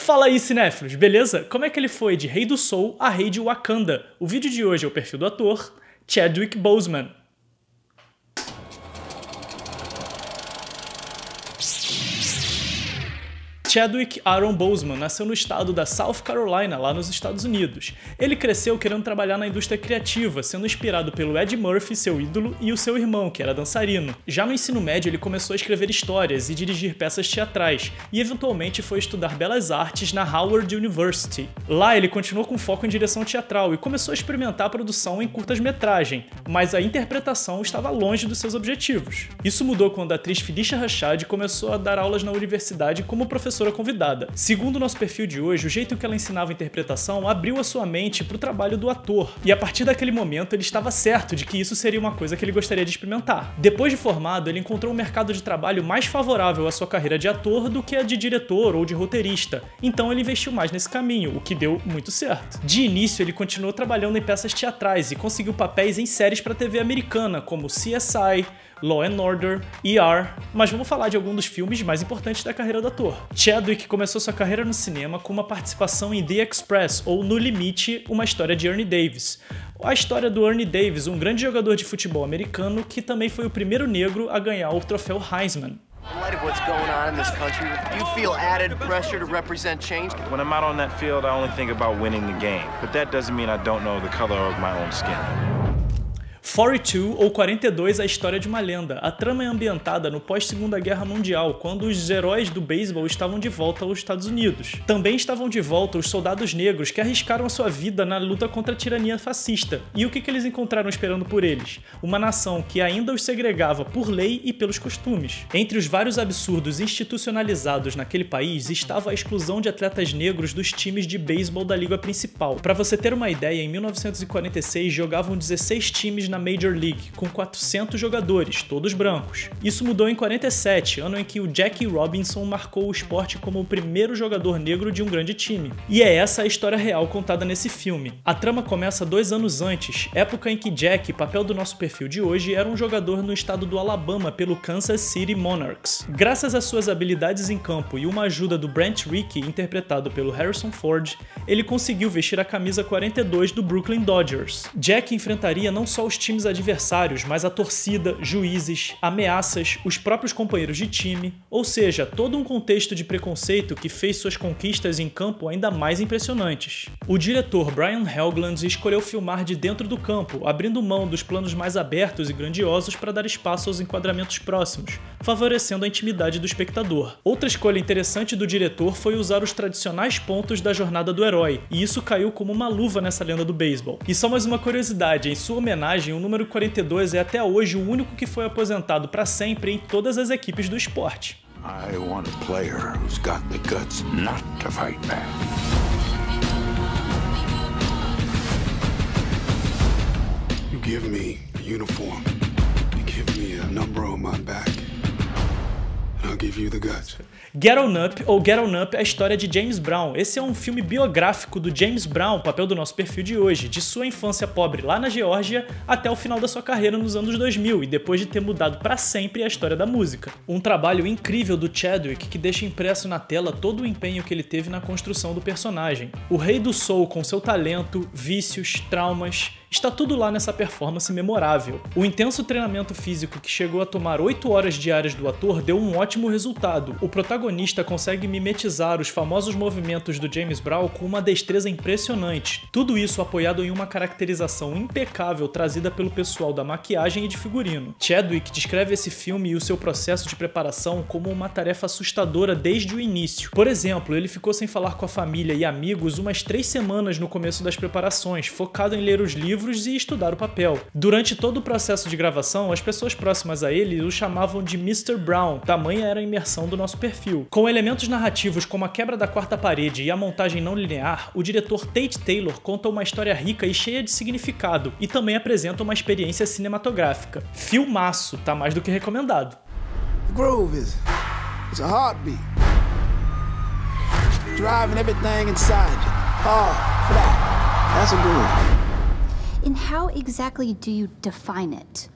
Fala aí, cinéfilos, beleza? Como é que ele foi de Rei do Soul a Rei de Wakanda? O vídeo de hoje é o perfil do ator Chadwick Boseman. Chadwick Aaron Boseman nasceu no estado da South Carolina, lá nos Estados Unidos. Ele cresceu querendo trabalhar na indústria criativa, sendo inspirado pelo Eddie Murphy, seu ídolo, e o seu irmão, que era dançarino. Já no ensino médio, ele começou a escrever histórias e dirigir peças teatrais, e eventualmente foi estudar Belas Artes na Howard University. Lá, ele continuou com foco em direção teatral e começou a experimentar a produção em curtas-metragem, mas a interpretação estava longe dos seus objetivos. Isso mudou quando a atriz Phylicia Rashad começou a dar aulas na universidade como professora convidada. Segundo o nosso perfil de hoje, o jeito que ela ensinava a interpretação abriu a sua mente para o trabalho do ator, e a partir daquele momento ele estava certo de que isso seria uma coisa que ele gostaria de experimentar. Depois de formado, ele encontrou um mercado de trabalho mais favorável à sua carreira de ator do que a de diretor ou de roteirista, então ele investiu mais nesse caminho, o que deu muito certo. De início, ele continuou trabalhando em peças teatrais e conseguiu papéis em séries para TV americana, como CSI, Law & Order, ER, mas vamos falar de alguns dos filmes mais importantes da carreira do ator. Chadwick começou sua carreira no cinema com uma participação em The Express, ou No Limite, uma história de Ernie Davis. A história do Ernie Davis, um grande jogador de futebol americano que também foi o primeiro negro a ganhar o troféu Heisman. In light of what's going on in this country, you feel added pressure to represent change? When I'm out on that field, I only think about winning the game. But that doesn't mean I don't know the color of my own skin. 42 ou 42, a história de uma lenda. A trama é ambientada no pós-Segunda Guerra Mundial, quando os heróis do beisebol estavam de volta aos Estados Unidos. Também estavam de volta os soldados negros que arriscaram a sua vida na luta contra a tirania fascista. E o que eles encontraram esperando por eles? Uma nação que ainda os segregava por lei e pelos costumes. Entre os vários absurdos institucionalizados naquele país estava a exclusão de atletas negros dos times de beisebol da liga principal. Para você ter uma ideia, em 1946 jogavam 16 times na Major League, com 400 jogadores, todos brancos. Isso mudou em 47, ano em que o Jackie Robinson marcou o esporte como o primeiro jogador negro de um grande time. E é essa a história real contada nesse filme. A trama começa 2 anos antes, época em que Jack, papel do nosso perfil de hoje, era um jogador no estado do Alabama pelo Kansas City Monarchs. Graças às suas habilidades em campo e uma ajuda do Brent Rickey, interpretado pelo Harrison Ford, ele conseguiu vestir a camisa 42 do Brooklyn Dodgers. Jack enfrentaria não só os times adversários, mas a torcida, juízes, ameaças, os próprios companheiros de time, ou seja, todo um contexto de preconceito que fez suas conquistas em campo ainda mais impressionantes. O diretor Brian Helgeland escolheu filmar de dentro do campo, abrindo mão dos planos mais abertos e grandiosos para dar espaço aos enquadramentos próximos, favorecendo a intimidade do espectador. Outra escolha interessante do diretor foi usar os tradicionais pontos da jornada do herói, e isso caiu como uma luva nessa lenda do beisebol. E só mais uma curiosidade, em sua homenagem, o número 42 é até hoje o único que foi aposentado para sempre em todas as equipes do esporte. I want a player who's got the guts not to fight back. You give me a uniform, you give me a number on my back, and I'll give you the guts. Get On Up ou Get On Up é a história de James Brown. Esse é um filme biográfico do James Brown, papel do nosso perfil de hoje, de sua infância pobre lá na Geórgia até o final da sua carreira nos anos 2000 e depois de ter mudado para sempre a história da música. Um trabalho incrível do Chadwick que deixa impresso na tela todo o empenho que ele teve na construção do personagem. O Rei do Soul, com seu talento, vícios, traumas, está tudo lá nessa performance memorável. O intenso treinamento físico que chegou a tomar 8 horas diárias do ator deu um ótimo resultado. O protagonista consegue mimetizar os famosos movimentos do James Brown com uma destreza impressionante. Tudo isso apoiado em uma caracterização impecável trazida pelo pessoal da maquiagem e de figurino. Chadwick descreve esse filme e o seu processo de preparação como uma tarefa assustadora desde o início. Por exemplo, ele ficou sem falar com a família e amigos umas 3 semanas no começo das preparações, focado em ler os livros e estudar o papel. Durante todo o processo de gravação, as pessoas próximas a ele o chamavam de Mr. Brown, tamanha era a imersão do nosso perfil. Com elementos narrativos como a quebra da quarta parede e a montagem não linear, o diretor Tate Taylor conta uma história rica e cheia de significado, e também apresenta uma experiência cinematográfica. Filmaço, tá mais do que recomendado. The groove is a heartbeat. Driving everything inside you. Hard, flat. That's a groove. And how exactly do you define it?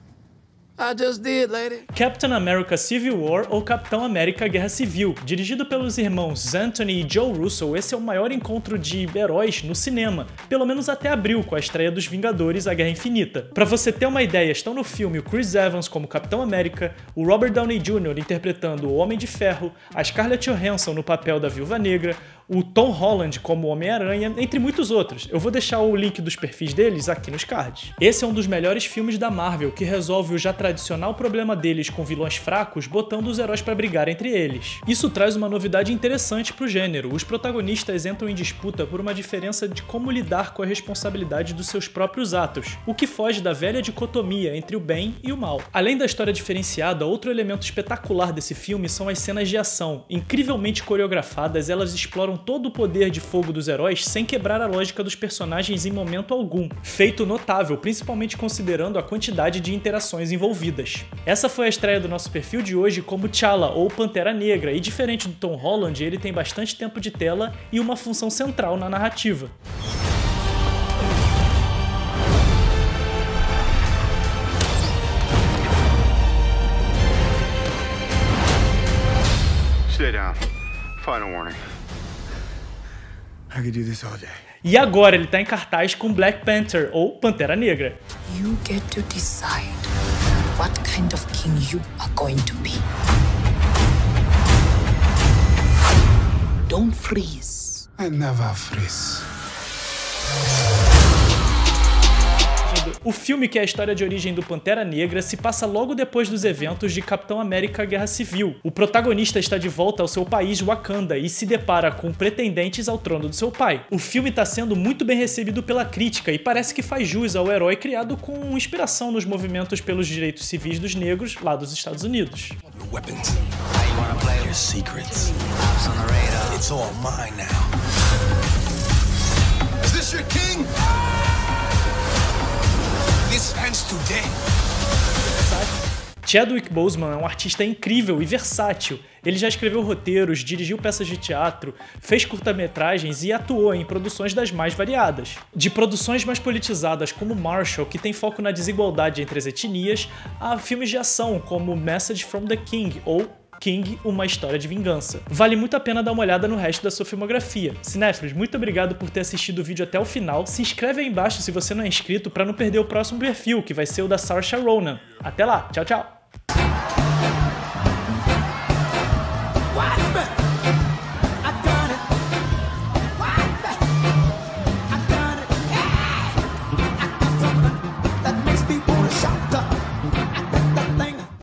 I just did, lady. Captain America Civil War ou Capitão América Guerra Civil. Dirigido pelos irmãos Anthony e Joe Russo, esse é o maior encontro de heróis no cinema, pelo menos até abril, com a estreia dos Vingadores: A Guerra Infinita. Pra você ter uma ideia, estão no filme o Chris Evans como Capitão América, o Robert Downey Jr. interpretando o Homem de Ferro, a Scarlett Johansson no papel da Viúva Negra, o Tom Holland como Homem-Aranha, entre muitos outros. Eu vou deixar o link dos perfis deles aqui nos cards. Esse é um dos melhores filmes da Marvel, que resolve o já tradicional problema deles com vilões fracos, botando os heróis pra brigar entre eles. Isso traz uma novidade interessante pro gênero. Os protagonistas entram em disputa por uma diferença de como lidar com a responsabilidade dos seus próprios atos, o que foge da velha dicotomia entre o bem e o mal. Além da história diferenciada, outro elemento espetacular desse filme são as cenas de ação. Incrivelmente coreografadas, elas exploram todo o poder de fogo dos heróis sem quebrar a lógica dos personagens em momento algum. Feito notável, principalmente considerando a quantidade de interações envolvidas. Essa foi a estreia do nosso perfil de hoje como T'Challa ou Pantera Negra, e diferente do Tom Holland, ele tem bastante tempo de tela e uma função central na narrativa. Stay down. Final warning. I could do this all day. E agora ele tá em cartaz com Black Panther ou Pantera Negra. You get to decide what kind of king you are going to be. Don't freeze. I never freeze. O filme, que é a história de origem do Pantera Negra, se passa logo depois dos eventos de Capitão América Guerra Civil. O protagonista está de volta ao seu país, Wakanda, e se depara com pretendentes ao trono do seu pai. O filme está sendo muito bem recebido pela crítica e parece que faz jus ao herói criado com inspiração nos movimentos pelos direitos civis dos negros lá dos Estados Unidos. Chadwick Boseman é um artista incrível e versátil. Ele já escreveu roteiros, dirigiu peças de teatro, fez curta-metragens e atuou em produções das mais variadas. De produções mais politizadas como Marshall, que tem foco na desigualdade entre as etnias, a filmes de ação como Message from the King ou King, Uma História de Vingança. Vale muito a pena dar uma olhada no resto da sua filmografia. Cinéfilos, muito obrigado por ter assistido o vídeo até o final. Se inscreve aí embaixo se você não é inscrito para não perder o próximo perfil, que vai ser o da Saoirse Ronan. Até lá, tchau, tchau!